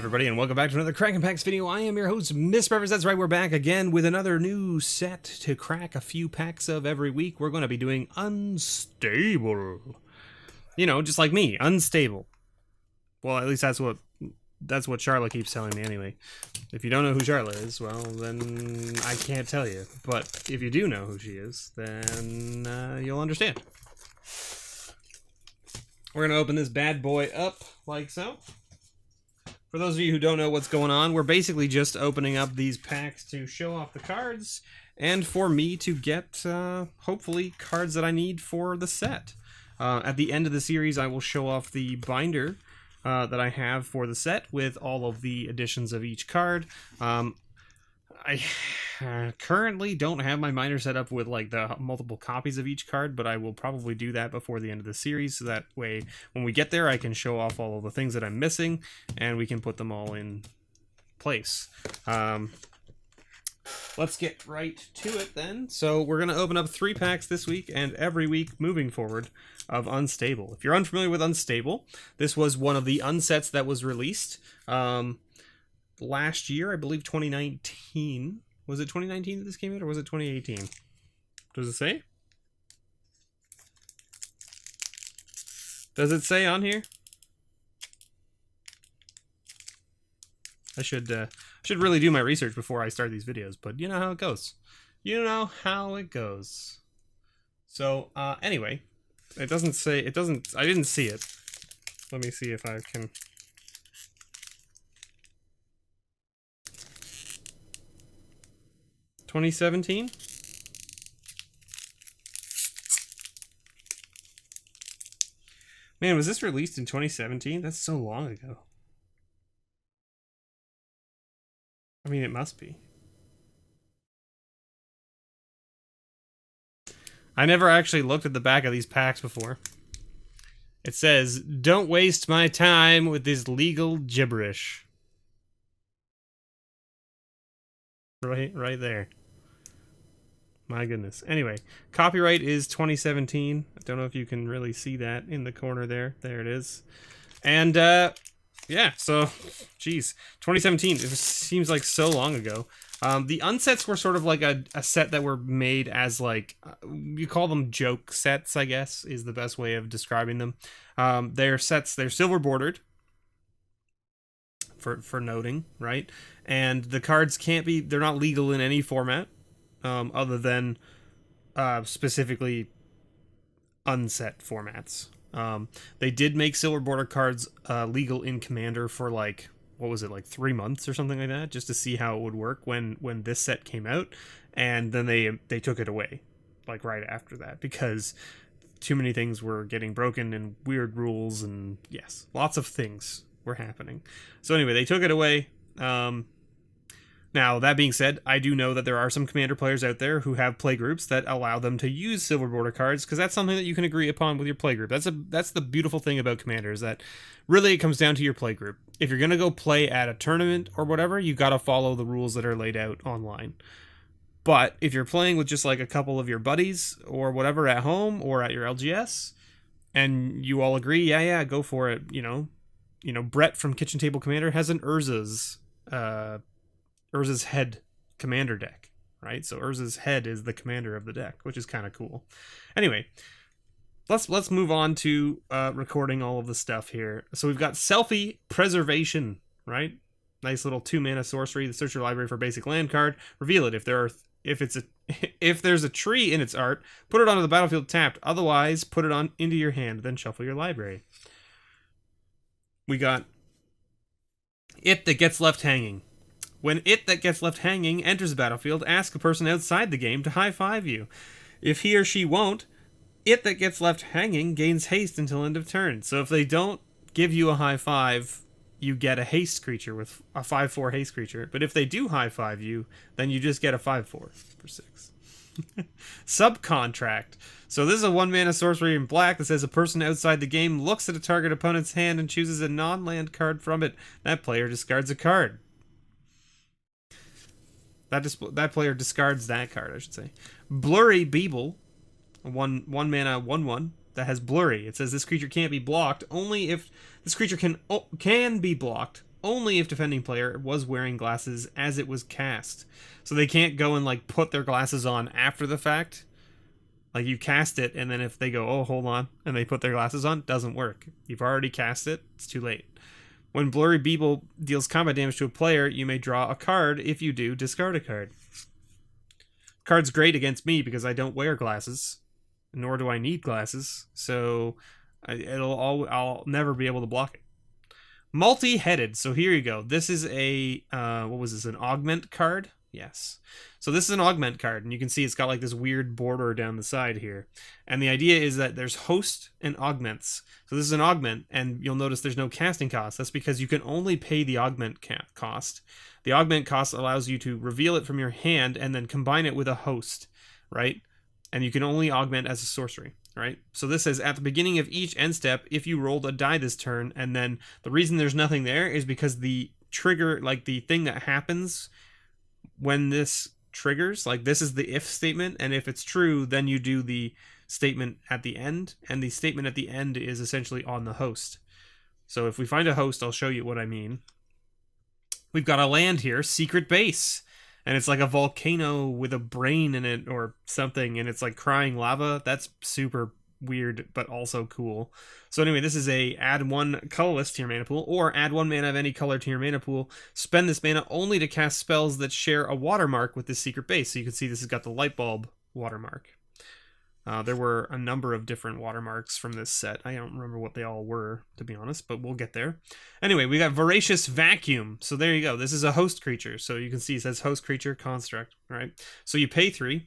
everybody, and welcome back to another Crackin' Packs video. I am your host, MrBevers. That's right, we're back again with another new set to crack a few packs of every week. We're going to be doing Unstable. You know, just like me, unstable. Well, at least that's what Charlotte keeps telling me anyway. If you don't know who Charlotte is, well, then I can't tell you. But if you do know who she is, then you'll understand. We're going to open this bad boy up like so. For those of you who don't know what's going on, we're basically just opening up these packs to show off the cards and for me to get, hopefully, cards that I need for the set. At the end of the series, I will show off the binder that I have for the set with all of the additions of each card. I currently don't have my binder set up with like the multiple copies of each card, but I will probably do that before the end of the series, so that way when we get there I can show off all of the things that I'm missing and we can put them all in place. Let's get right to it then. So we're going to open up 3 packs this week and every week moving forward of Unstable. If you're unfamiliar with Unstable, this was one of the unsets that was released last year, I believe 2019. Was it 2019 that this came out, or was it 2018? Does it say? Does it say on here? I should really do my research before I start these videos, but you know how it goes. You know how it goes. So, anyway, it doesn't say, I didn't see it. Let me see if I can... 2017? Man, was this released in 2017? That's so long ago. I mean, it must be. I never actually looked at the back of these packs before. It says, "Don't waste my time with this legal gibberish." Right there. My goodness. Anyway, copyright is 2017. I don't know if you can really see that in the corner there. There it is. And, yeah, so, geez. 2017, it seems like so long ago. The unsets were sort of like a set that were made as, like, you call them joke sets, I guess, is the best way of describing them. They're sets, they're silver bordered. For noting, right? And the cards can't be, they're not legal in any format other than specifically unset formats. They did make silver border cards legal in Commander for like, what was it, like 3 months or something like that, just to see how it would work when this set came out, and then they took it away like right after that because too many things were getting broken and weird rules, and yes, lots of things were happening. So anyway, they took it away. Now, that being said, I do know that there are some Commander players out there who have playgroups that allow them to use silver border cards, because that's something that you can agree upon with your playgroup. That's the beautiful thing about Commander, is that really it comes down to your playgroup. If you're going to go play at a tournament or whatever, you got to follow the rules that are laid out online. But if you're playing with just like a couple of your buddies or whatever at home or at your LGS, and you all agree, yeah, go for it, you know, Brett from Kitchen Table Commander has an Urza's Head commander deck, right? So Urza's Head is the commander of the deck, which is kind of cool. Anyway, let's move on to recording all of the stuff here. So we've got Selfie Preservation, right? Nice little 2-mana sorcery. Search your library for a basic land card. Reveal it if there's a tree in its art. Put it onto the battlefield tapped. Otherwise, put it into your hand. Then shuffle your library. We got It That Gets Left Hanging. When It That Gets Left Hanging enters the battlefield, ask a person outside the game to high-five you. If he or she won't, It That Gets Left Hanging gains haste until end of turn. So if they don't give you a high-five, you get a haste creature with a 5/4 haste creature. But if they do high-five you, then you just get a 5/4 for 6. Subcontract. So this is a 1-mana sorcery in black that says a person outside the game looks at a target opponent's hand and chooses a non-land card from it. That player discards a card. That player discards that card, I should say. Blurry Beeble. A 1-mana 1/1 that has blurry. It says this creature can't be blocked only if this creature can be blocked only if defending player was wearing glasses as it was cast. So they can't go and like put their glasses on after the fact. Like you cast it, and then if they go, oh, hold on, and they put their glasses on, doesn't work. You've already cast it, it's too late. When Blurry Beeble deals combat damage to a player, you may draw a card. If you do, discard a card. Card's great against me because I don't wear glasses, nor do I need glasses, so I'll never be able to block it. Multi-headed. So here you go. This is a what was this? An augment card? Yes. So this is an augment card, and you can see it's got like this weird border down the side here. And the idea is that there's host and augments. So this is an augment, and you'll notice there's no casting cost. That's because you can only pay the augment cost. The augment cost allows you to reveal it from your hand and then combine it with a host, right? And you can only augment as a sorcery, right? So this says at the beginning of each end step, if you rolled a die this turn, and then the reason there's nothing there is because the trigger, like the thing that happens when this triggers, like this is the if statement, and if it's true, then you do the statement at the end, and the statement at the end is essentially on the host. So if we find a host, I'll show you what I mean. We've got a land here, Secret Base, and it's like a volcano with a brain in it or something, and it's like crying lava. That's super weird, but also cool. So anyway, this is a add 1 colorless to your mana pool, or add 1 mana of any color to your mana pool. Spend this mana only to cast spells that share a watermark with this Secret Base. So you can see this has got the light bulb watermark. There were a number of different watermarks from this set. I don't remember what they all were, to be honest, but we'll get there. Anyway, we got Voracious Vacuum. So there you go. This is a host creature. So you can see it says host creature construct, right? So you pay 3,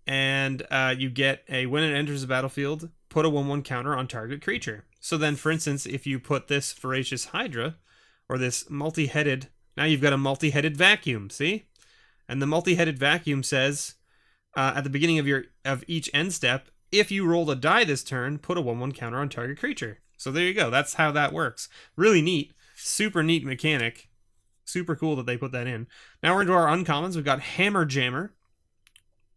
and you get a, when it enters the battlefield, put a 1/1 counter on target creature. So then, for instance, if you put this Voracious Hydra, or this multi-headed, now you've got a multi-headed vacuum, see? And the multi-headed vacuum says, at the beginning of each end step, if you rolled a die this turn, put a 1/1 counter on target creature. So there you go. That's how that works. Really neat. Super neat mechanic. Super cool that they put that in. Now we're into our uncommons. We've got Hammer Jammer.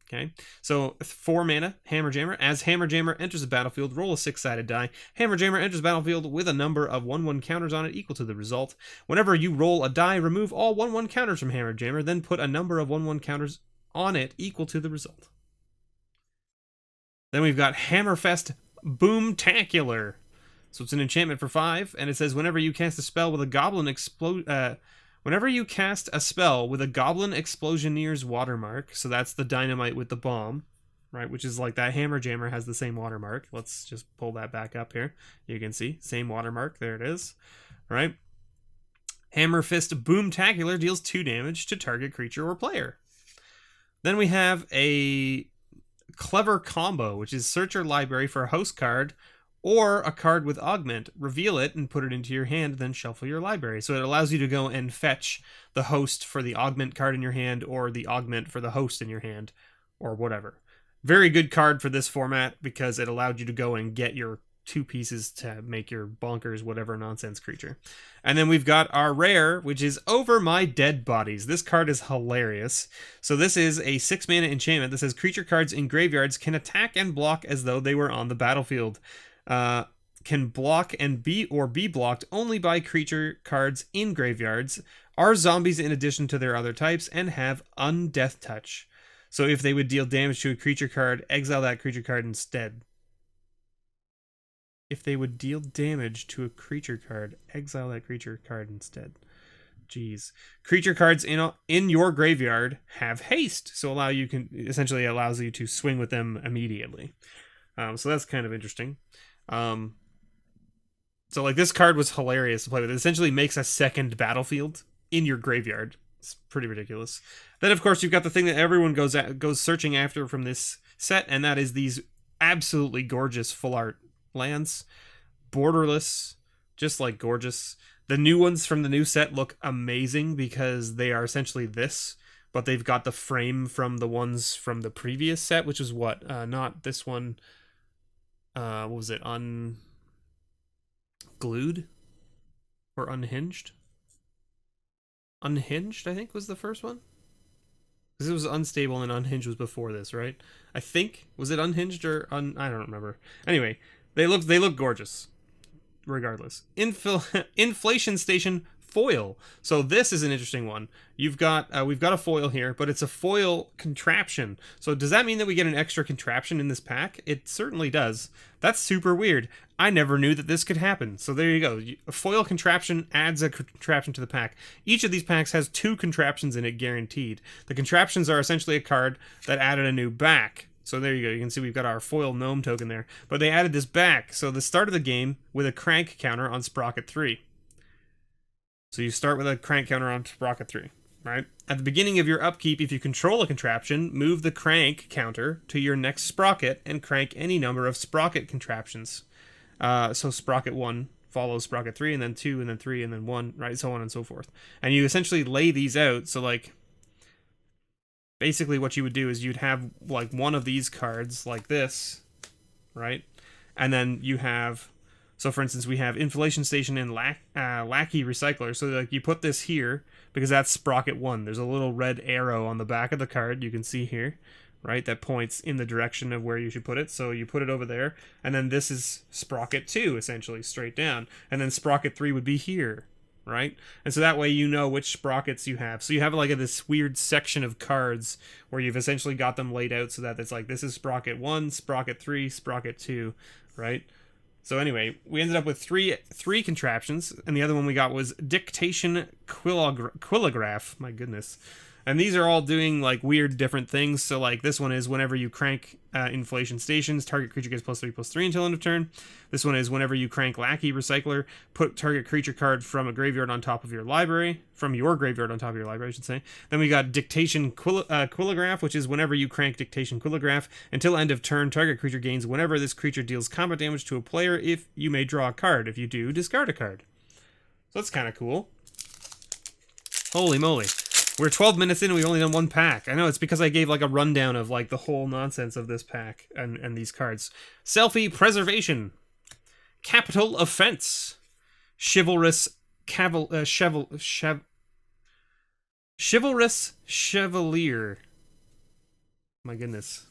Okay, so 4 mana, Hammer Jammer. As Hammer Jammer enters the battlefield, roll a 6-sided die. Hammer Jammer enters the battlefield with a number of 1/1 counters on it equal to the result. Whenever you roll a die, remove all 1/1 counters from Hammer Jammer, then put a number of 1/1 counters on it equal to the result. Then we've got Hammerfest Boomtacular. So it's an enchantment for 5, and it says whenever you cast a spell with a goblin whenever you cast a spell with a Goblin Explosioneer's watermark, so that's the dynamite with the bomb, right? Which is like that Hammer Jammer has the same watermark. Let's just pull that back up here. You can see, same watermark. There it is, right? Hammer Fist Boomtacular deals 2 damage to target creature or player. Then we have a clever combo, which is search your library for a host card or a card with augment, reveal it and put it into your hand, then shuffle your library. So it allows you to go and fetch the host for the augment card in your hand, or the augment for the host in your hand, or whatever. Very good card for this format because it allowed you to go and get your 2 pieces to make your bonkers whatever nonsense creature. And then we've got our rare, which is Over My Dead Bodies. This card is hilarious. So this is a 6 mana enchantment that says creature cards in graveyards can attack and block as though they were on the battlefield. Can block and be blocked only by creature cards in graveyards, are zombies in addition to their other types, and have Undeath Touch. So if they would deal damage to a creature card, exile that creature card instead. If they would deal damage to a creature card, exile that creature card instead. Jeez. Creature cards in your graveyard have haste, so essentially allows you to swing with them immediately. So that's kind of interesting. So like this card was hilarious to play with. It essentially makes a second battlefield in your graveyard. It's pretty ridiculous. Then of course you've got the thing that everyone goes searching after from this set, and that is these absolutely gorgeous full art lands. Borderless, just like gorgeous. The new ones from the new set look amazing because they are essentially this, but they've got the frame from the ones from the previous set, which is what? Not this one. What was it? Unglued? Or Unhinged? Unhinged, I think, was the first one? Because it was Unstable and Unhinged was before this, right? I think. Was it Unhinged or I don't remember. Anyway, they look gorgeous. Regardless. Inflation Station foil. So this is an interesting one. We've got a foil here, but it's a foil contraption. So does that mean that we get an extra contraption in this pack? It certainly does. That's super weird. I never knew that this could happen. So there you go. A foil contraption adds a contraption to the pack. Each of these packs has 2 contraptions in it guaranteed. The contraptions are essentially a card that added a new back. So there you go. You can see we've got our foil gnome token there. But they added this back. So the start of the game with a crank counter on Sprocket 3. So you start with a crank counter on Sprocket 3, right? At the beginning of your upkeep, if you control a contraption, move the crank counter to your next Sprocket and crank any number of Sprocket contraptions. So Sprocket 1 follows Sprocket 3, and then 2, and then 3, and then 1, right? So on and so forth. And you essentially lay these out. So, like, basically what you would do is you'd have, like, one of these cards like this, right? And then you have... So, for instance, we have Inflation Station and Lackey Recycler. So, like, you put this here because that's Sprocket 1. There's a little red arrow on the back of the card you can see here, right? That points in the direction of where you should put it. So you put it over there. And then this is Sprocket 2, essentially, straight down. And then Sprocket 3 would be here, right? And so that way you know which sprockets you have. So you have, like, this weird section of cards where you've essentially got them laid out so that it's like, this is Sprocket 1, Sprocket 3, Sprocket 2, right? So anyway, we ended up with three contraptions, and the other one we got was Dictation Quillograph. My goodness. And these are all doing, like, weird different things. So, like, this one is whenever you crank Inflation Stations, target creature gets +3/+3 until end of turn. This one is whenever you crank Lackey Recycler, put target creature card from a graveyard on top of your library. From your graveyard on top of your library, I should say. Then we got Dictation Quillograph, which is whenever you crank Dictation Quillograph, until end of turn, target creature gains whenever this creature deals combat damage to a player. If you may draw a card. If you do, discard a card. So that's kind of cool. Holy moly. We're 12 minutes in and we've only done one pack. I know, it's because I gave, like, a rundown of, like, the whole nonsense of this pack and these cards. Selfie Preservation. Capital Offense. Chivalrous Chivalrous Chevalier. My goodness.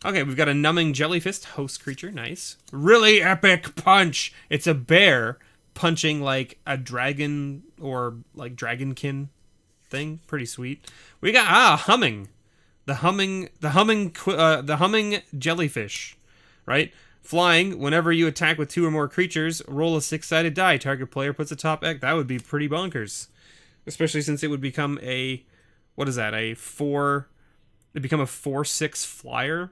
Okay, we've got a Numbing Jellyfist host creature. Nice. Really epic punch. It's a bear punching, like, a dragon or, like, dragonkin thing. Pretty sweet. We got humming. The humming jellyfish, right? Flying. Whenever you attack with 2 or more creatures, roll a 6-sided die. Target player puts a top X. That would be pretty bonkers, especially since it would become a, what is that? It'd become a 4/6 flyer.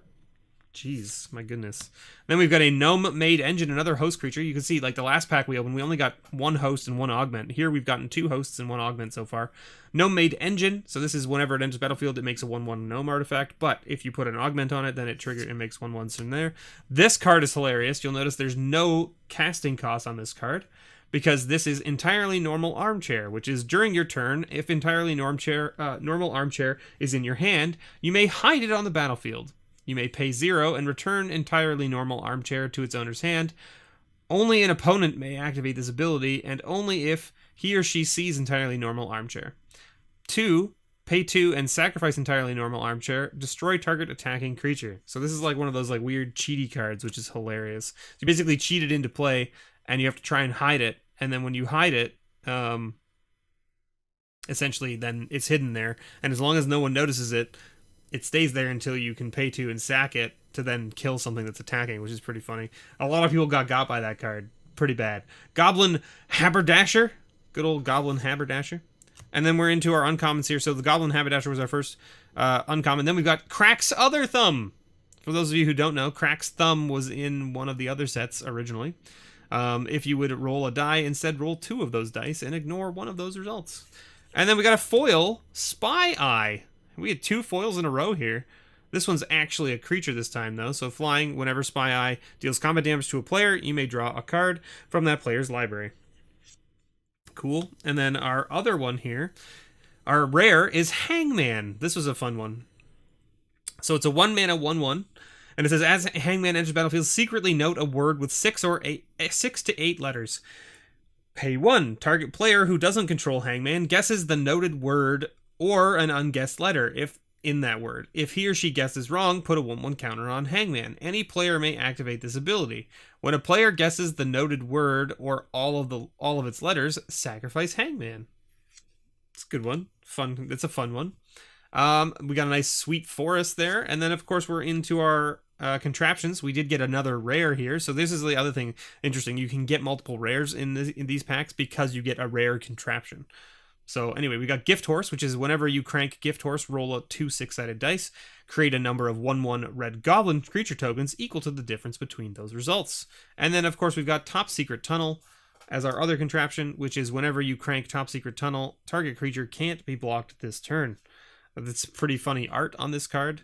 Jeez, my goodness. Then we've got a Gnome-Made Engine, another host creature. You can see, like, the last pack we opened, we only got 1 host and 1 augment. Here we've gotten 2 hosts and 1 augment so far. Gnome-Made Engine, so this is whenever it enters battlefield, it makes a 1/1 gnome artifact, but if you put an augment on it, then it makes 1/1s from there. This card is hilarious. You'll notice there's no casting cost on this card, because this is Entirely Normal Armchair, which is during your turn, if Entirely Normal Armchair is in your hand, you may hide it on the battlefield. You may pay 0 and return Entirely Normal Armchair to its owner's hand. Only an opponent may activate this ability, and only if he or she sees Entirely Normal Armchair. 2, pay 2 and sacrifice Entirely Normal Armchair. Destroy target attacking creature. So this is like one of those, like, weird cheaty cards, which is hilarious. So you basically cheat it into play, and you have to try and hide it. And then when you hide it, essentially then it's hidden there. And as long as no one notices it, it stays there until you can pay 2 and sack it to then kill something that's attacking, which is pretty funny. A lot of people got by that card. Pretty bad. Goblin Haberdasher. Good old Goblin Haberdasher. And then we're into our uncommons here. So the Goblin Haberdasher was our first uncommon. Then we've got Crack's Other Thumb. For those of you who don't know, Crack's Thumb was in one of the other sets originally. If you would roll a die, instead roll 2 of those dice and ignore one of those results. And then we got a foil, Spy Eye. We had 2 foils in a row here. This one's actually a creature this time, though. So flying, whenever Spy Eye deals combat damage to a player, you may draw a card from that player's library. Cool. And then our other one here, our rare, is Hangman. This was a fun one. So it's a 1-mana 1/1. And it says, as Hangman enters battlefield, secretly note a word with 6 to 8 letters. Pay 1. Target player who doesn't control Hangman guesses the noted word or an unguessed letter. If in that word. If he or she guesses wrong, put a 1/1 counter on Hangman. Any player may activate this ability. When a player guesses the noted word or all of its letters, sacrifice Hangman. It's a good one. Fun. It's a fun one. We got a nice sweet forest there, and then of course we're into our contraptions. We did get another rare here, so this is the other thing interesting. You can get multiple rares in these packs because you get a rare contraption. So anyway, we got Gift Horse, which is whenever you crank Gift Horse, roll a 2 6-sided dice, create a number of 1/1 red goblin creature tokens equal to the difference between those results. And then of course we've got Top Secret Tunnel as our other contraption, which is whenever you crank Top Secret Tunnel, target creature can't be blocked this turn. It's pretty funny art on this card.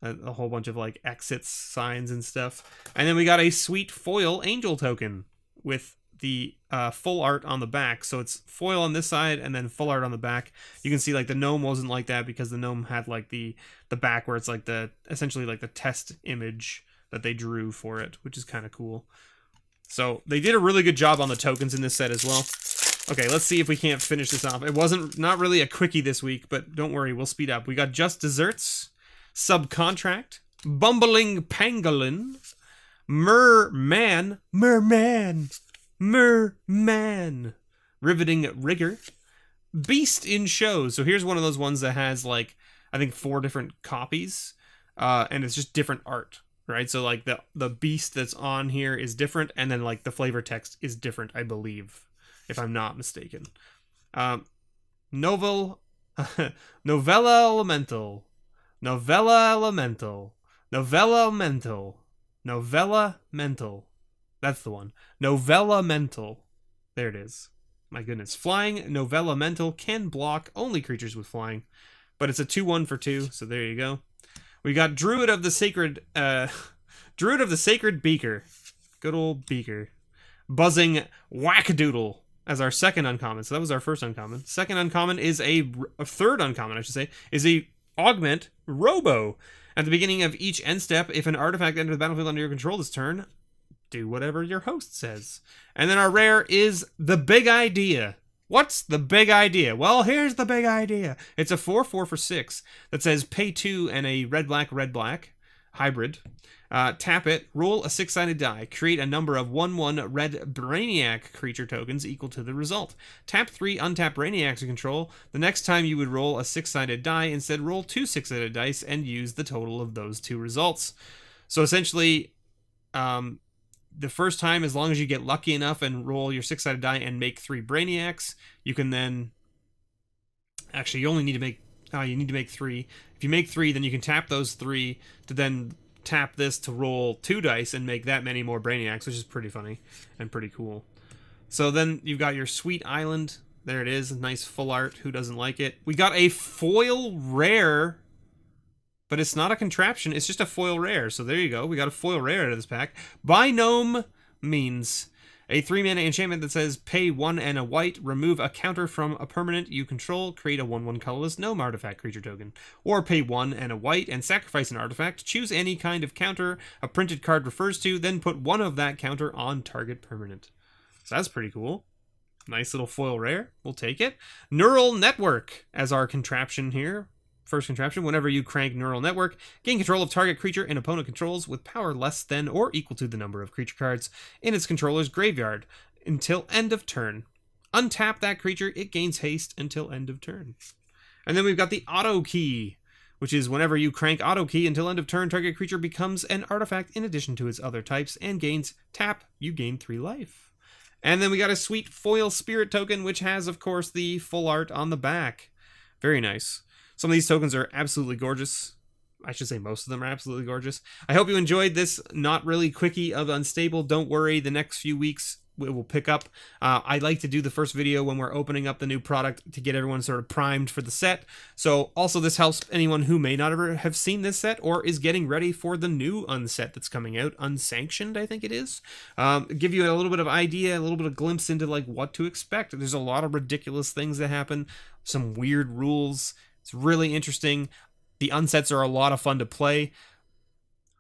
A whole bunch of like exits signs and stuff. And then we got a sweet foil angel token with the full art on the back. So it's foil on this side and then full art on the back. You can see like the gnome wasn't like that because the gnome had like the back where it's like essentially like the test image that they drew for it, which is kind of cool. So they did a really good job on the tokens in this set as well. Okay, let's see if we can't finish this off. It wasn't not really a quickie this week, but don't worry, we'll speed up. We got Just Desserts, Subcontract, Bumbling Pangolin, Merman, Riveting Rigor, Beast in Shows. So here's one of those ones that has like, I think 4 different copies, and it's just different art, right? So like the beast that's on here is different, and then like the flavor text is different, I believe, if I'm not mistaken. Novella Elemental. That's the one. Novella Mental. There it is. My goodness. Flying Novella Mental can block only creatures with flying, but it's a 2/1 for 2, so there you go. We got Druid of the Sacred Beaker. Good old Beaker. Buzzing Wackadoodle as our second uncommon. So that was our first uncommon. Second uncommon is a third uncommon, I should say, is a Augment Robo. At the beginning of each end step, if an artifact enters the battlefield under your control this turn, do whatever your host says. And then our rare is the Big Idea. What's the big idea? Well, here's the big idea. It's a 4/4 for 6 that says pay 2 and a red black hybrid. Tap it, roll a 6-sided die, create a number of 1/1 red Brainiac creature tokens equal to the result. Tap 3 untap Brainiacs you control. The next time you would roll a 6-sided die, instead roll 2 6-sided dice and use the total of those 2 results. So essentially, the first time, as long as you get lucky enough and roll your 6-sided die and make 3 Brainiacs, you can then... Actually, you only need to make... you need to make 3. If you make 3, then you can tap those 3 to then tap this to roll 2 dice and make that many more Brainiacs, which is pretty funny and pretty cool. So then you've got your Sweet Island. There it is. Nice full art. Who doesn't like it? We got a foil rare, but it's not a contraption. It's just a foil rare. So there you go. We got a foil rare out of this pack. Binome Means. A 3-mana enchantment that says pay 1 and a white, remove a counter from a permanent you control, create a 1/1 colorless gnome artifact creature token. Or pay 1 and a white and sacrifice an artifact, choose any kind of counter a printed card refers to, then put 1 of that counter on target permanent. So that's pretty cool. Nice little foil rare. We'll take it. Neural Network as our contraption here. First contraption, whenever you crank Neural Network, gain control of target creature and opponent controls with power less than or equal to the number of creature cards in its controller's graveyard until end of turn. Untap that creature, it gains haste until end of turn. And then we've got the Auto Key, which is whenever you crank Auto Key until end of turn, target creature becomes an artifact in addition to its other types and gains tap, you gain 3 life. And then we got a sweet foil spirit token, which has, of course, the full art on the back. Very nice. Some of these tokens are absolutely gorgeous. I should say most of them are absolutely gorgeous. I hope you enjoyed this not really quickie of Unstable. Don't worry, the next few weeks it will pick up. I like to do the first video when we're opening up the new product to get everyone sort of primed for the set. So also this helps anyone who may not ever have seen this set or is getting ready for the new unset that's coming out. Unsanctioned, I think it is. Give you a little bit of idea, a little bit of glimpse into like what to expect. There's a lot of ridiculous things that happen. Some weird rules. It's really interesting. The unsets are a lot of fun to play.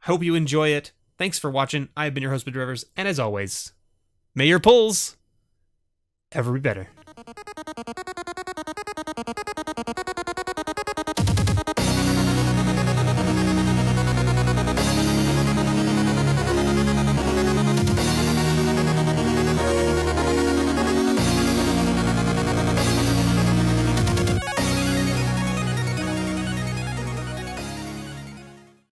Hope you enjoy it. Thanks for watching. I've been your host, MrBevers, and as always, may your pulls ever be better.